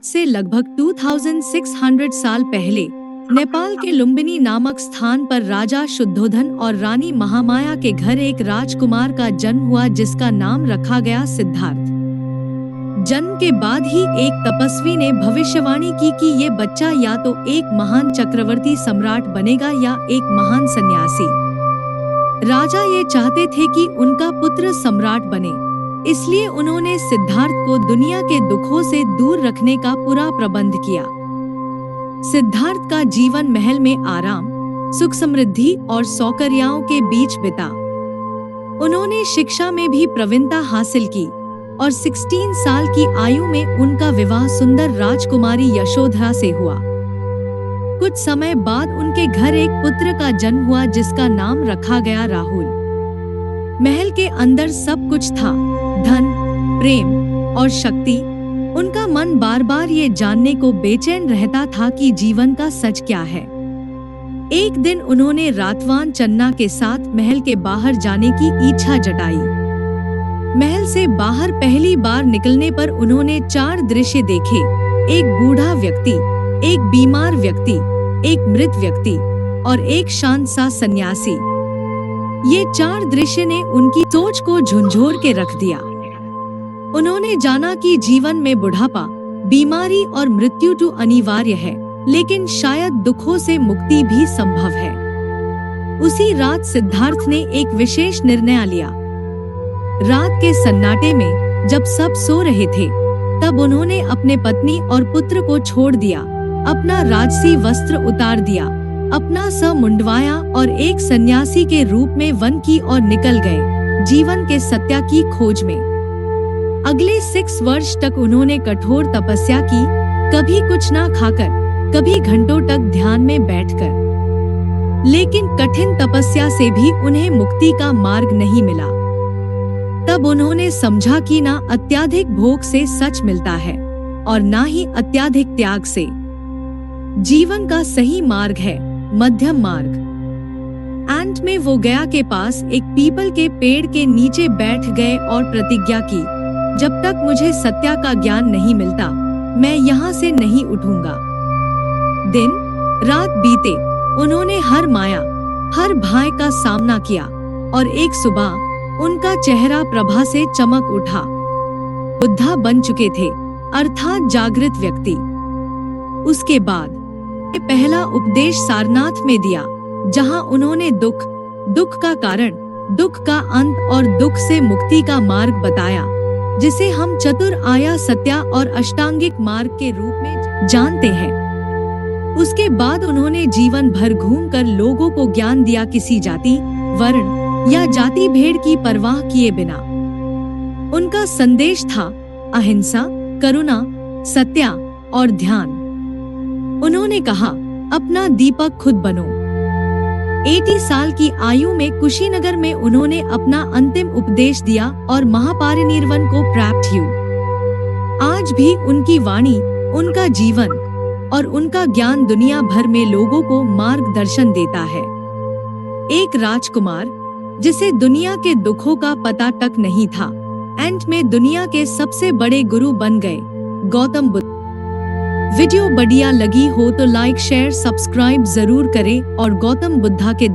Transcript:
आज से लगभग 2600 साल पहले नेपाल के लुम्बिनी नामक स्थान पर राजा शुद्धोधन और रानी महामाया के घर एक राजकुमार का जन्म हुआ जिसका नाम रखा गया सिद्धार्थ। जन्म के बाद ही एक तपस्वी ने भविष्यवाणी की कि ये बच्चा या तो एक महान चक्रवर्ती सम्राट बनेगा या एक महान सन्यासी। राजा ये चाहते थे कि उनका पुत्र सम्राट बने, इसलिए उन्होंने सिद्धार्थ को दुनिया के दुखों से दूर रखने का पूरा प्रबंध किया। सिद्धार्थ का जीवन महल में आराम, सुख समृद्धि और सौकर्याओं के बीच बिता। उन्होंने शिक्षा में भी प्रवीणता हासिल की और 16 साल की आयु में उनका विवाह सुंदर राजकुमारी यशोधरा से हुआ। कुछ समय बाद उनके घर एक पुत्र का जन्म हुआ जिसका नाम रखा गया राहुल। महल के अंदर सब कुछ था, धन, प्रेम और शक्ति। उनका मन बार बार ये जानने को बेचैन रहता था कि जीवन का सच क्या है। एक दिन उन्होंने रातवान चन्ना के साथ महल के बाहर जाने की इच्छा जताई। महल से बाहर पहली बार निकलने पर उन्होंने 4 दृश्य देखे। एक बूढ़ा व्यक्ति, एक बीमार व्यक्ति, एक मृत व्यक्ति और एक शांत सा सन्यासी। ये 4 दृश्य ने उनकी सोच को झंझोर के रख दिया। उन्होंने जाना कि जीवन में बुढ़ापा, बीमारी और मृत्यु तो अनिवार्य है, लेकिन शायद दुखों से मुक्ति भी संभव है। उसी रात सिद्धार्थ ने एक विशेष निर्णय लिया। रात के सन्नाटे में जब सब सो रहे थे, तब उन्होंने अपने पत्नी और पुत्र को छोड़ दिया, अपना राजसी वस्त्र उतार दिया, अपना सर मुंडवाया और एक सन्यासी के रूप में वन की ओर निकल गए, जीवन के सत्य की खोज में। अगले 6 वर्ष तक उन्होंने कठोर तपस्या की, कभी कुछ ना खाकर, कभी घंटों तक ध्यान में बैठकर। लेकिन कठिन तपस्या से भी उन्हें मुक्ति का मार्ग नहीं मिला। तब उन्होंने समझा कि ना अत्यधिक भोग से सच मिलता है और ना ही अत्यधिक त्याग से। जीवन का सही मार्ग है मध्यम मार्ग। अंत में वो गया के पास एक पीपल के पेड़ के नीचे बैठ गए और प्रतिज्ञा की, जब तक मुझे सत्य का ज्ञान नहीं मिलता, मैं यहाँ से नहीं उठूंगा। दिन रात बीते, उन्होंने हर माया, हर भय का सामना किया और एक सुबह उनका चेहरा प्रभा से चमक उठा। बुद्धा बन चुके थे, अर्थात जागृत व्यक्ति। उसके बाद पहला उपदेश सारनाथ में दिया, जहां उन्होंने दुख का कारण, दुख का अंत और दुख से मुक्ति का मार्ग बताया, जिसे हम चतुर आया सत्या और अष्टांगिक मार्ग के रूप में जानते हैं। उसके बाद उन्होंने जीवन भर घूमकर लोगों को ज्ञान दिया, किसी जाति, वर्ण या जाति भेद की परवाह किए बिना। उनका संदेश था अहिंसा, करुणा, सत्य और ध्यान। उन्होंने कहा, अपना दीपक खुद बनो। 80 साल की आयु में कुशीनगर में उन्होंने अपना अंतिम उपदेश दिया और महापरिनिर्वाण को प्राप्त हुआ। आज भी उनकी वाणी, उनका जीवन और उनका ज्ञान दुनिया भर में लोगों को मार्गदर्शन देता है। एक राजकुमार जिसे दुनिया के दुखों का पता तक नहीं था, अंत में दुनिया के सबसे बड़े गुरु बन गए, गौतम बुद्ध। वीडियो बढ़िया लगी हो तो लाइक, शेयर, सब्सक्राइब जरूर करें और गौतम बुद्धा के